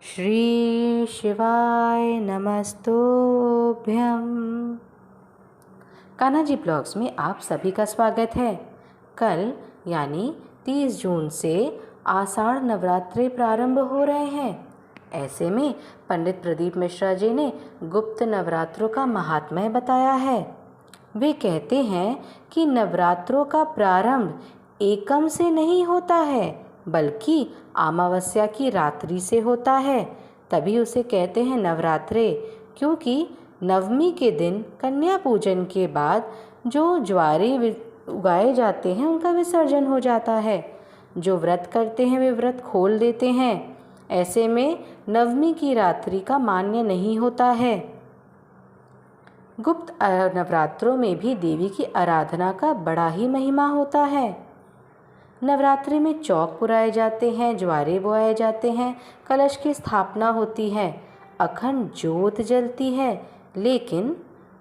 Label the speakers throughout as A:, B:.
A: श्री शिवाय नमस्तुभ्यं। कान्हा जी ब्लॉग्स में आप सभी का स्वागत है। कल यानी 30 जून से आषाढ़ नवरात्रे प्रारंभ हो रहे हैं। ऐसे में पंडित प्रदीप मिश्रा जी ने गुप्त नवरात्रों का महात्म्य बताया है। वे कहते हैं कि नवरात्रों का प्रारंभ एकम से नहीं होता है बल्कि अमावस्या की रात्रि से होता है। तभी उसे कहते हैं नवरात्रे, क्योंकि नवमी के दिन कन्या पूजन के बाद जो ज्वारे उगाए जाते हैं उनका विसर्जन हो जाता है। जो व्रत करते हैं वे व्रत खोल देते हैं। ऐसे में नवमी की रात्रि का मान्य नहीं होता है। गुप्त नवरात्रों में भी देवी की आराधना का बड़ा ही महिमा होता है। नवरात्रि में चौक पुराए जाते हैं, ज्वारे बोए जाते हैं, कलश की स्थापना होती है, अखंड ज्योत जलती है। लेकिन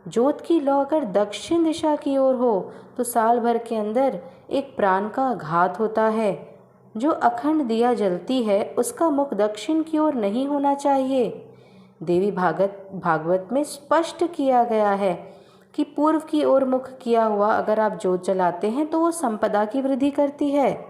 A: ज्योत की लौ अगर दक्षिण दिशा की ओर हो तो साल भर के अंदर एक प्राण का घात होता है। जो अखंड दिया जलती है उसका मुख दक्षिण की ओर नहीं होना चाहिए। देवी भागवत में स्पष्ट किया गया है कि पूर्व की ओर मुख किया हुआ अगर आप ज्योत जलाते हैं तो वो संपदा की वृद्धि करती है।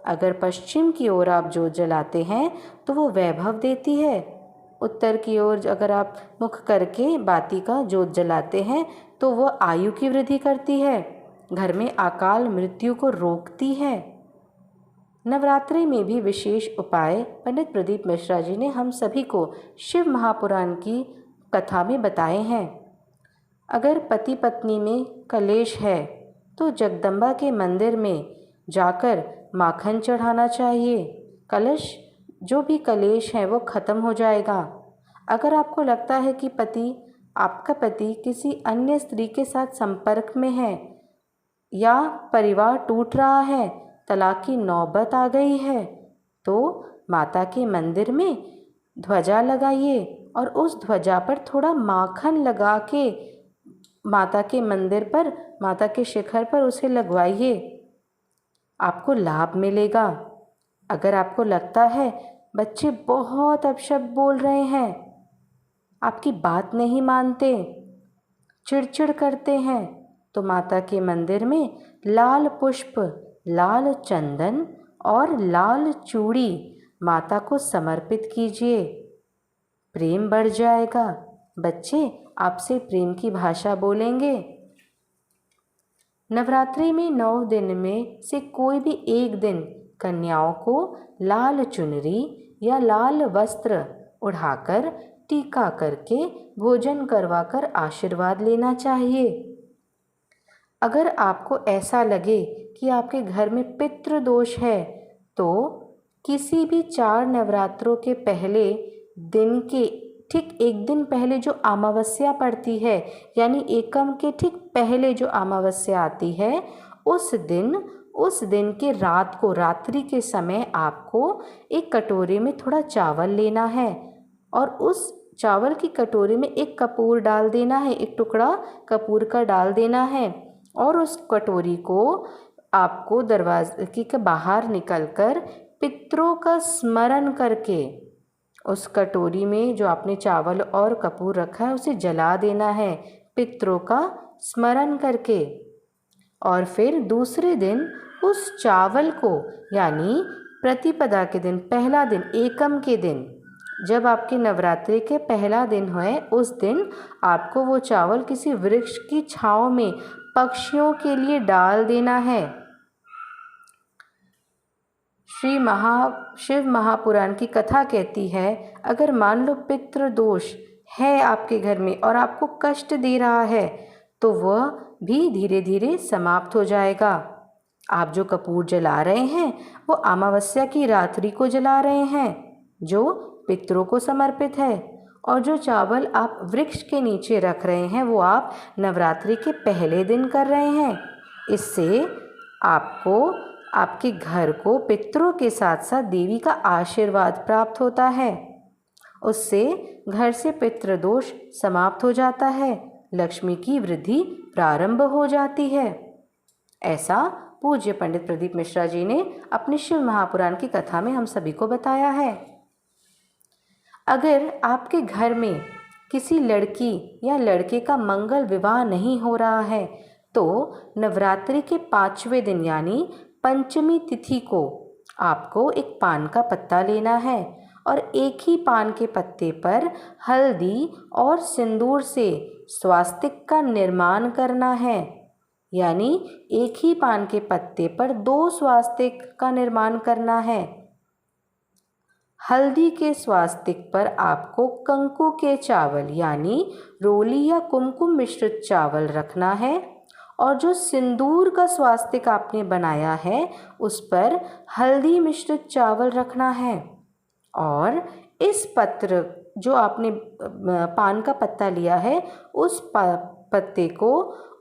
A: अगर पश्चिम की ओर आप ज्योत जलाते हैं तो वो वैभव देती है। उत्तर की ओर अगर आप मुख करके बाती का ज्योत जलाते हैं तो वो आयु की वृद्धि करती है, घर में अकाल मृत्यु को रोकती है। नवरात्रि में भी विशेष उपाय पंडित प्रदीप मिश्रा जी ने हम सभी को शिव महापुराण की कथा में बताए हैं। अगर पति पत्नी में कलेश है तो जगदम्बा के मंदिर में जाकर माखन चढ़ाना चाहिए। कलश जो भी कलेश है वो ख़त्म हो जाएगा। अगर आपको लगता है कि आपका पति किसी अन्य स्त्री के साथ संपर्क में है या परिवार टूट रहा है, तलाक की नौबत आ गई है, तो माता के मंदिर में ध्वजा लगाइए और उस ध्वजा पर थोड़ा माखन लगा के माता के मंदिर पर, माता के शिखर पर उसे लगवाइए, आपको लाभ मिलेगा। अगर आपको लगता है बच्चे बहुत अपशब्द बोल रहे हैं, आपकी बात नहीं मानते, चिड़चिड़ करते हैं, तो माता के मंदिर में लाल पुष्प, लाल चंदन और लाल चूड़ी माता को समर्पित कीजिए। प्रेम बढ़ जाएगा, बच्चे आपसे प्रेम की भाषा बोलेंगे। नवरात्रि में 9 दिन में से कोई भी एक दिन कन्याओं को लाल चुनरी या लाल वस्त्र उड़ाकर टीका करके भोजन करवाकर आशीर्वाद लेना चाहिए। अगर आपको ऐसा लगे कि आपके घर में पितृदोष है तो किसी भी 4 नवरात्रों के पहले दिन के ठीक एक दिन पहले जो अमावस्या पड़ती है, यानी एकम के ठीक पहले जो अमावस्या आती है, उस दिन के रात को, रात्रि के समय आपको एक कटोरे में थोड़ा चावल लेना है और उस चावल की कटोरे में एक कपूर डाल देना है, एक टुकड़ा कपूर का डाल देना है और उस कटोरी को आपको दरवाजे के बाहर निकलकर पितरों का स्मरण करके उस कटोरी में जो आपने चावल और कपूर रखा है उसे जला देना है, पितरों का स्मरण करके। और फिर दूसरे दिन उस चावल को, यानी प्रतिपदा के दिन, पहला दिन, एकम के दिन, जब आपके नवरात्रि के पहला दिन है उस दिन आपको वो चावल किसी वृक्ष की छांव में पक्षियों के लिए डाल देना है। शिव महापुराण की कथा कहती है, अगर मान लो पितृदोष है आपके घर में और आपको कष्ट दे रहा है तो वह भी धीरे धीरे समाप्त हो जाएगा। आप जो कपूर जला रहे हैं वो अमावस्या की रात्रि को जला रहे हैं जो पितरों को समर्पित है, और जो चावल आप वृक्ष के नीचे रख रहे हैं वो आप नवरात्रि के पहले दिन कर रहे हैं। इससे आपको, आपके घर को पितरों के साथ साथ देवी का आशीर्वाद प्राप्त होता है। उससे घर से पितृदोष समाप्त हो जाता है, लक्ष्मी की वृद्धि प्रारंभ हो जाती है। ऐसा पूज्य पंडित प्रदीप मिश्रा जी ने अपने शिव महापुराण की कथा में हम सभी को बताया है। अगर आपके घर में किसी लड़की या लड़के का मंगल विवाह नहीं हो रहा है तो नवरात्रि के 5वें दिन यानी पंचमी तिथि को आपको एक पान का पत्ता लेना है और एक ही पान के पत्ते पर हल्दी और सिंदूर से स्वास्तिक का निर्माण करना है। यानी एक ही पान के पत्ते पर 2 स्वास्तिक का निर्माण करना है। हल्दी के स्वास्तिक पर आपको कंकु के चावल यानी रोली या कुमकुम मिश्रित चावल रखना है और जो सिंदूर का स्वास्तिक आपने बनाया है उस पर हल्दी मिश्रित चावल रखना है। और इस पत्र जो आपने पान का पत्ता लिया है उस पत्ते को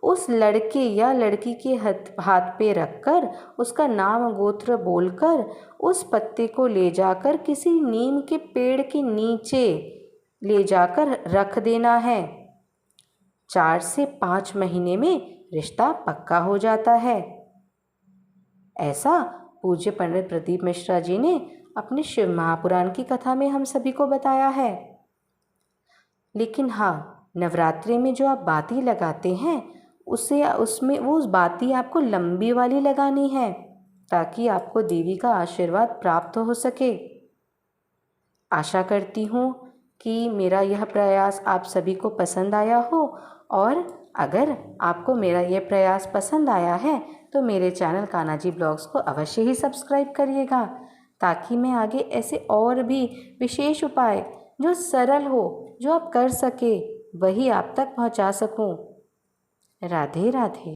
A: उस लड़के या लड़की के हाथ पे रखकर उसका नाम गोत्र बोलकर उस पत्ते को ले जाकर किसी नीम के पेड़ के नीचे ले जाकर रख देना है। 4 से 5 महीने में रिश्ता पक्का हो जाता है। ऐसा पूज्य पंडित प्रदीप मिश्रा जी ने अपने शिव महापुराण की कथा में हम सभी को बताया है। लेकिन हाँ, नवरात्रि में जो आप बाती लगाते हैं उसमें उस बाती आपको लंबी वाली लगानी है ताकि आपको देवी का आशीर्वाद प्राप्त हो सके। आशा करती हूँ कि मेरा यह प्रयास आप सभी को पसंद आया हो और अगर आपको मेरा यह प्रयास पसंद आया है तो मेरे चैनल कान्हा जी ब्लॉग्स को अवश्य ही सब्सक्राइब करिएगा ताकि मैं आगे ऐसे और भी विशेष उपाय जो सरल हो, जो आप कर सके, वही आप तक पहुंचा सकूं। राधे राधे।